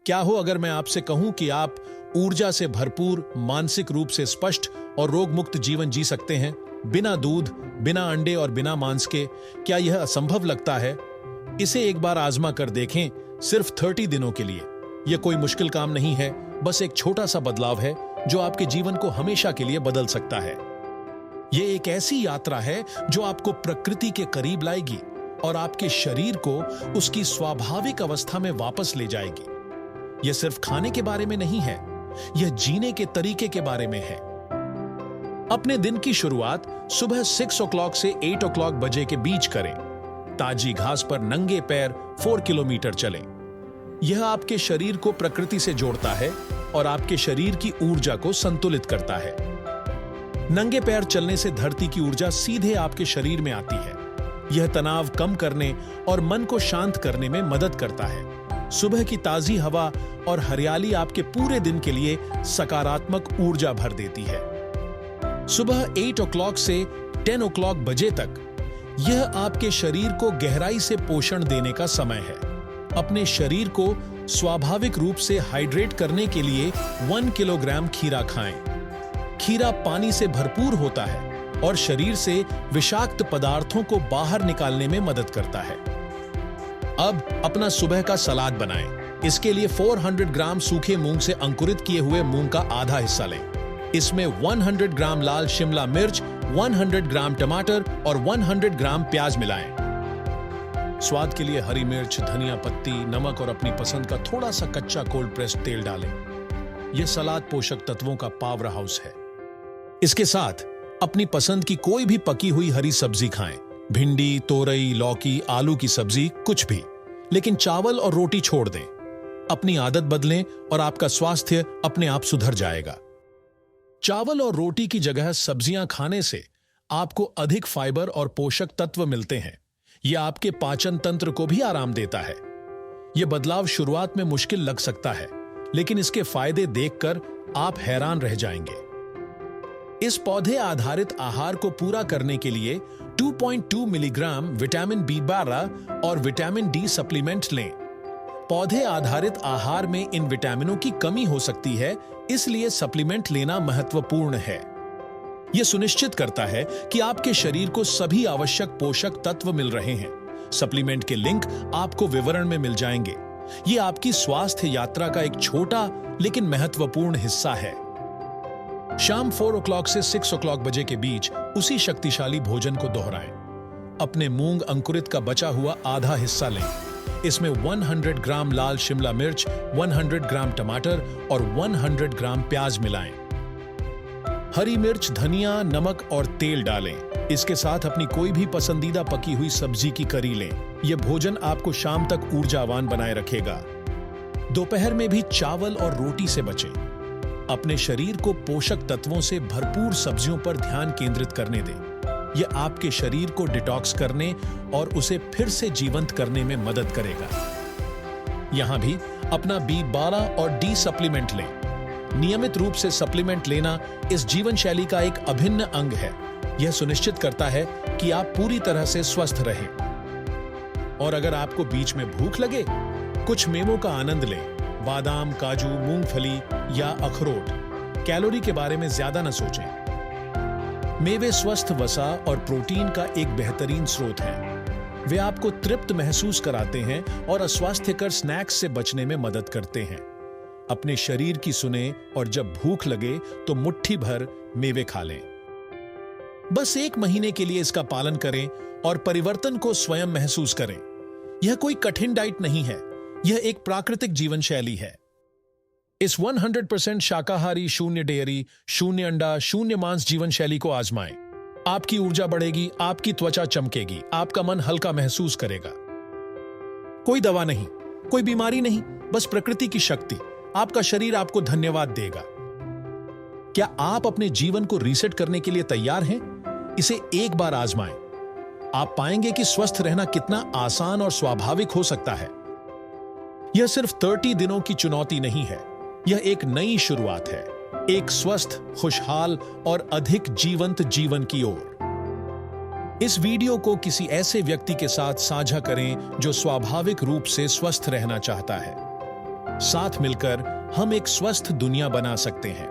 क्या हो अगर मैं आपसे कहूं कि आप ऊर्जा से भरपूर, मानसिक रूप से स्पष्ट और रोग मुक्त जीवन जी सकते हैं, बिना दूध, बिना अंडे और बिना मांस के? क्या यह असंभव लगता है? इसे एक बार आजमा कर देखें, सिर्फ 30 दिनों के लिए। यह कोई मुश्किल काम नहीं है, बस एक छोटा सा बदलाव है जो आपके जीवन को हमेशा के लिए बदल सकता है। यह एक ऐसी यात्रा है जो आपको प्रकृति के करीब लाएगी और आपके शरीर को उसकी स्वाभाविक अवस्था में वापस ले जाएगी। यह सिर्फ खाने के बारे में नहीं है, यह जीने के तरीके के बारे में है। अपने दिन की शुरुआत सुबह 6 o'clock से 8 o'clock बजे के बीच करें। ताजी घास पर नंगे पैर 4 किलोमीटर चलें। यह आपके शरीर को प्रकृति से जोड़ता है और आपके शरीर की ऊर्जा को संतुलित करता है। नंगे पैर चलने से धरती की ऊर्जा सीधे आपके शरीर में आती है। यह तनाव कम करने और मन को शांत करने में मदद करता है। सुबह की ताजी हवा और हरियाली आपके पूरे दिन के लिए सकारात्मक ऊर्जा भर देती है। सुबह 8 o'clock से 10 o'clock बजे तक यह आपके शरीर को गहराई से पोषण देने का समय है। अपने शरीर को स्वाभाविक रूप से हाइड्रेट करने के लिए 1 किलोग्राम खीरा खाएं। खीरा पानी से भरपूर होता है और शरीर से विषाक्त पदार्थों को बाहर निकालने में मदद करता है। अब अपना सुबह का सलाद बनाएं। इसके लिए 400 ग्राम सूखे मूंग से अंकुरित किए हुए मूंग का आधा हिस्सा लें। इसमें 100 ग्राम लाल शिमला मिर्च, 100 ग्राम टमाटर और 100 ग्राम प्याज मिलाएं। स्वाद के लिए हरी मिर्च, धनिया पत्ती, नमक और अपनी पसंद का थोड़ा सा कच्चा कोल्ड प्रेस्ड तेल डालें। यह सलाद पोषक तत्वों का पावर हाउस है। इसके साथ अपनी पसंद की कोई भी पकी हुई हरी सब्जी खाएं। भिंडी, तोरई, लौकी, आलू की सब्जी, कुछ भी, लेकिन चावल और रोटी छोड़ दें। अपनी आदत बदलें और आपका स्वास्थ्य अपने आप सुधर जाएगा। चावल और रोटी की जगह सब्जियां खाने से आपको अधिक फाइबर और पोषक तत्व मिलते हैं। यह आपके पाचन तंत्र को भी आराम देता है। यह बदलाव शुरुआत में मुश्किल लग सकता है, लेकिन इसके फायदे देखकर आप हैरान रह जाएंगे। इस पौधे आधारित आहार को पूरा करने के लिए 2.2 मिलीग्राम विटामिन B12 और विटामिन डी सप्लीमेंट लें। पौधे आधारित आहार में इन विटामिनों की कमी हो सकती है, इसलिए सप्लीमेंट लेना महत्वपूर्ण है। यह सुनिश्चित करता है कि आपके शरीर को सभी आवश्यक पोषक तत्व मिल रहे हैं। सप्लीमेंट के लिंक आपको विवरण में मिल जाएंगे। यह आपकी स्वास्थ्य यात्रा का एक छोटा लेकिन महत्वपूर्ण हिस्सा है। शाम 4 o'clock से 6 o'clock बजे के बीच उसी शक्तिशाली भोजन को दोहराएं। अपने मूंग अंकुरित का बचा हुआ आधा हिस्सा लें। इसमें 100 ग्राम लाल शिमला मिर्च, 100 ग्राम टमाटर और 100 ग्राम प्याज मिलाएं। हरी मिर्च, धनिया, नमक और तेल डालें। इसके साथ अपनी कोई भी पसंदीदा पकी हुई सब्जी की करी लें। यह भोजन आपको शाम तक ऊर्जावान बनाए रखेगा। दोपहर में भी चावल और रोटी से बचें। अपने शरीर को पोषक तत्वों से भरपूर सब्जियों पर ध्यान केंद्रित करने दें। यह आपके शरीर को डिटॉक्स करने और उसे फिर से जीवंत करने में मदद करेगा। यहां भी अपना B12 और D सप्लीमेंट लें। नियमित रूप से सप्लीमेंट लेना इस जीवन शैली का एक अभिन्न अंग है। यह सुनिश्चित करता है कि आप पूरी तरह से स्वस्थ रहें। और अगर आपको बीच में भूख लगे, कुछ मेवों का आनंद लें। बादाम, काजू, मूंगफली या अखरोट। कैलोरी के बारे में ज्यादा न सोचें। मेवे स्वस्थ वसा और प्रोटीन का एक बेहतरीन स्रोत हैं। वे आपको तृप्त महसूस कराते हैं और अस्वास्थ्यकर स्नैक्स से बचने में मदद करते हैं। अपने शरीर की सुने और जब भूख लगे तो मुट्ठी भर मेवे खा लें। बस 1 महीने के लिए इसका पालन करें और परिवर्तन को स्वयं महसूस करें। यह कोई कठिन डाइट नहीं है, यह एक प्राकृतिक जीवन शैली है। इस 100% शाकाहारी, शून्य डेयरी, शून्य अंडा, शून्य मांस जीवन शैली को आजमाएं। आपकी ऊर्जा बढ़ेगी, आपकी त्वचा चमकेगी, आपका मन हल्का महसूस करेगा। कोई दवा नहीं, कोई बीमारी नहीं, बस प्रकृति की शक्ति। आपका शरीर आपको धन्यवाद देगा। क्या आप अपने जीवन को रीसेट करने के लिए तैयार हैं? इसे एक बार आजमाएं। आप पाएंगे कि स्वस्थ रहना कितना आसान और स्वाभाविक हो सकता है। यह सिर्फ 30 दिनों की चुनौती नहीं है, यह एक नई शुरुआत है, एक स्वस्थ, खुशहाल और अधिक जीवंत जीवन की ओर। इस वीडियो को किसी ऐसे व्यक्ति के साथ साझा करें जो स्वाभाविक रूप से स्वस्थ रहना चाहता है। साथ मिलकर हम एक स्वस्थ दुनिया बना सकते हैं।